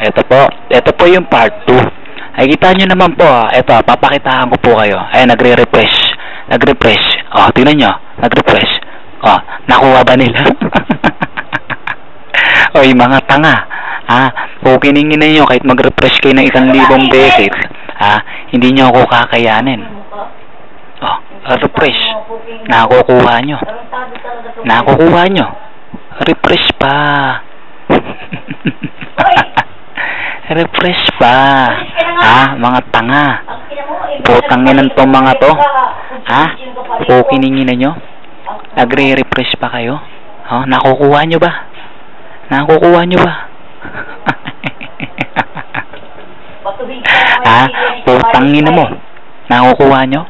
Ito po yung part 2. Ay, kita nyo naman po, ito, papakitaan ko po kayo. Ay, nagre-refresh. Oh, tingnan nyo, nag-refresh. Oh, nakuha ba nila? Oy, mga tanga. Kukiningin na nyo kahit mag-refresh kayo ng 1,000 beses. Hindi nyo ako kakayanin. Oh, refresh. Nakukuha nyo. Refresh pa. Refresh pa. Mga tanga. Putangin tong mga to. Kukiningin na nyo. Nagre-refresh pa kayo. Nakukuha nyo ba? Putangin na mo. Nakukuha nyo?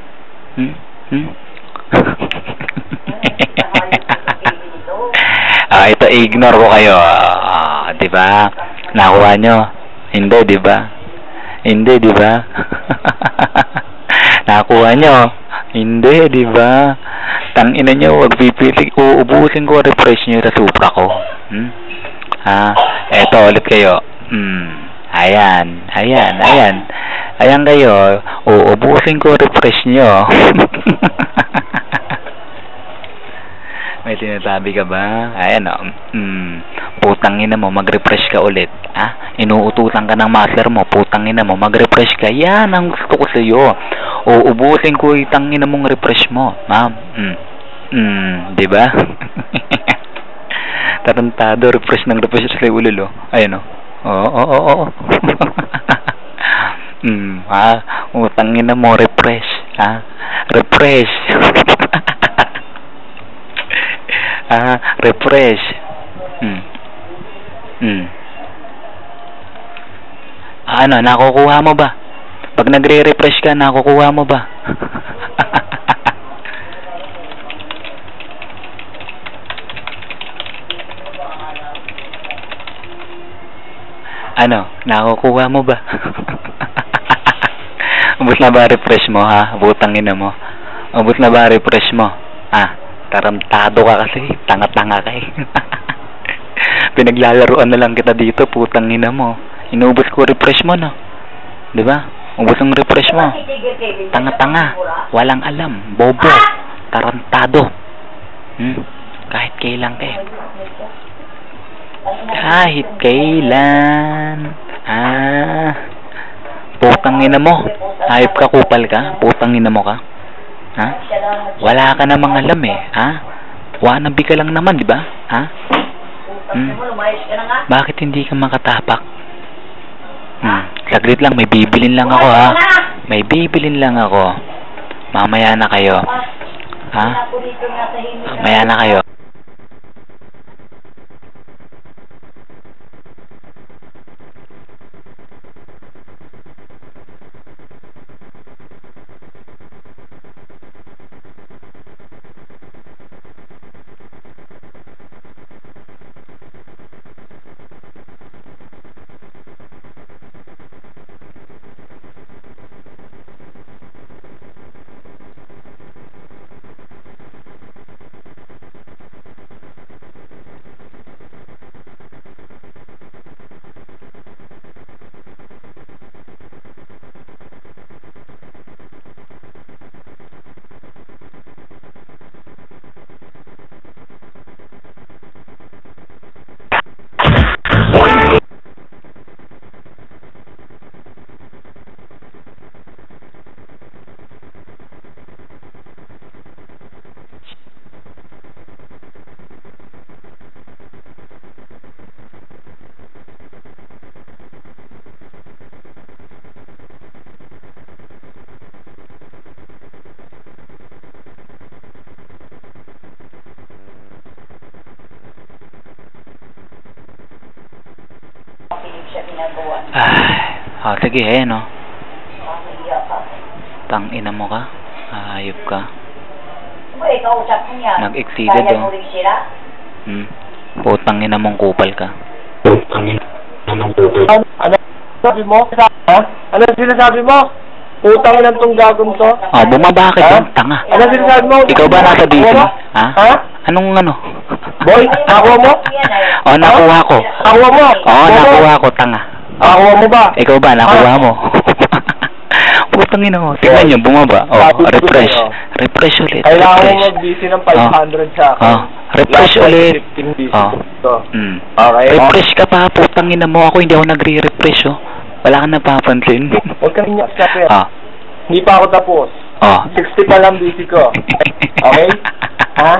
Ito, ignore ko kayo. Diba? Nakuha nyo? Hindi, diba? Nakuha nyo? Hindi, diba? Tangina nyo, wag pipili. Uubusin ko, refresh nyo sa supra ko. Eto, ulit kayo. Ayan kayo. Uubusin ko, refresh nyo. May tinatabi ka ba? Ayan o. Putangin mo, mag-refresh ka ulit. Inuutusan ka ng master mo. Putangin mo, mag-refresh ka. Yan ang gusto ko sa'yo. Uubusin ko, itangin mong refresh mo. Ma'am. Diba? Tarantado, refresh sa ulo. Ayan o. Oo. Utangin mo, refresh. Refresh. Refresh. Nakukuha mo ba? Pag nagre-refresh ka, nakukuha mo ba? Nakukuha mo ba? Ubus na ba refresh mo, Butangin mo. Ubus na ba refresh mo? Tarantado ka kasi. Tanga-tanga ka eh. Pinaglalaruan na lang kita dito, putangin mo. Inubos ko refresh mo, no? Diba? Ubus ang refresh mo. Tanga-tanga. Walang alam. Bobo. Tarantado. Kahit kailan ka eh. Kahit kailan. Putangin mo. Hayop ka, kupal ka. Putangin mo ka. Wala ka namang alam eh. Wanabi ka lang naman, di ba? Bakit hindi ka makatapak? Saglit lang, may bibilin lang ako, May bibilin lang ako. Mamaya na kayo. Mamaya na kayo. Sige, ayan o. Tangina mo ka. Ayop ka. Nag-exceeded o. Putangina mong kupal ka. Ano sabi mo? Ano sinasabi mo? Putangin ng tong gagong to. Bumaba ka dyan, tanga. Ano sinasabi mo? Ikaw ba nasa Disney? Anong ano? Boy, nakuha mo? Nakuha ko. Nakuha mo? Nakuha ko, tanga. Nakakuha mo ba? Ikaw ba, nakuha mo? Putang ina mo. Tignan nyo, bumaba. Oh, refresh. Refresh ulit. Kailangan Refresh. mo mag-BC ng 500 sa akin. Refresh ulit. Okay. Refresh ka pa, putang ina mo. Ako hindi ako nagre-refresh, oh. Wala kang napapansin. Huwag ka rin sa pera. Hindi pa ako tapos. 60 pa lang BC ko. Okay? Ha?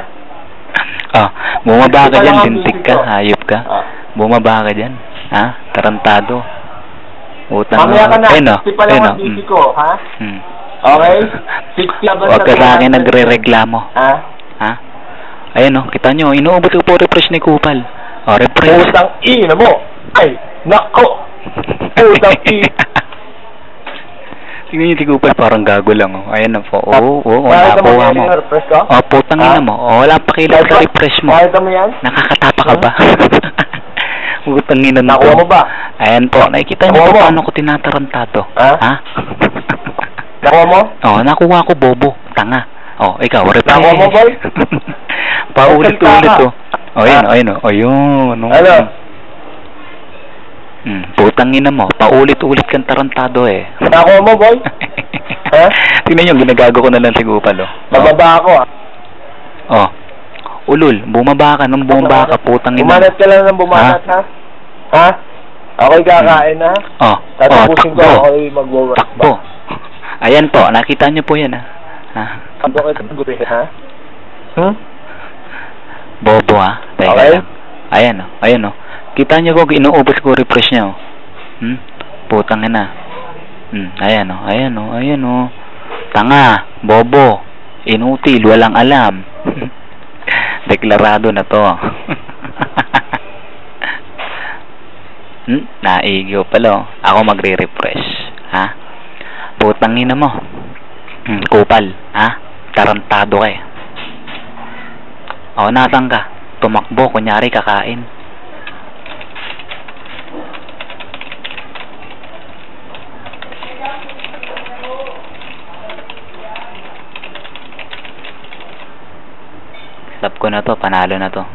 Bumaba ka dyan, lintik ka, hayop ka. Bumaba ka dyan. Ha? Tarantado. Utang mamaya ka na, ayun, 60 pa lang ang BC ko, ha? Okay? 60 ba huwag ka sa akin nagre-reklamo. Ha? Ayun, oh, kita nyo, inuubos ko po refresh ni Kupal. Refresh. Putang ina mo! Ay, nako! Putang ina! Tingnan nyo si Kupal, parang gago lang, oh. Ayun na po. Nakuha mo. Putang ina mo. Wala pa kilat sa refresh mo. Nakita mo yan? Nakakatapa ka ba? Utang ina mo. Nakuha mo ba? Ayan po, nakikita niyo po paano ko tinatarantado. Ha? Nakuha mo? Nakuha ko, bobo. Tanga. Ikaw, refresh. Nakuha mo, boy? Paulit-ulit, oh. Ayun. Ano? Putang ina mo. Paulit-ulit kang tarantado, eh. Nakuha mo, boy? Ha? Tingnan niyo, ginagago ko na lang si Kupal, oh. Bababa ako, Ulul, bumaba ka. Nung bumaba ka, putang ina. Bumanat ka lang ng bumanat, ha? Ha? Ako'y kakain, ha? Tatapusin ko, ako'y mag-work. Takbo. Ayan po, nakita niyo po yan, ha? Takbo kayo sa guri, ha? Bobo, ha? Teka lang. Ayan, oh. Kita niyo po, inuubos ko refresh niya, oh. Putang ina. Ayan, oh. Tanga, bobo. Inutil, walang alam. Deklarado na to. Naigyo pala. Ako magre-refresh. Ha? Putang ina mo. Kupal. Ha? Tarantado ka eh. Nasaan ka? Tumakbo. Kunyari kakain. Stop ko na to. Panalo na to.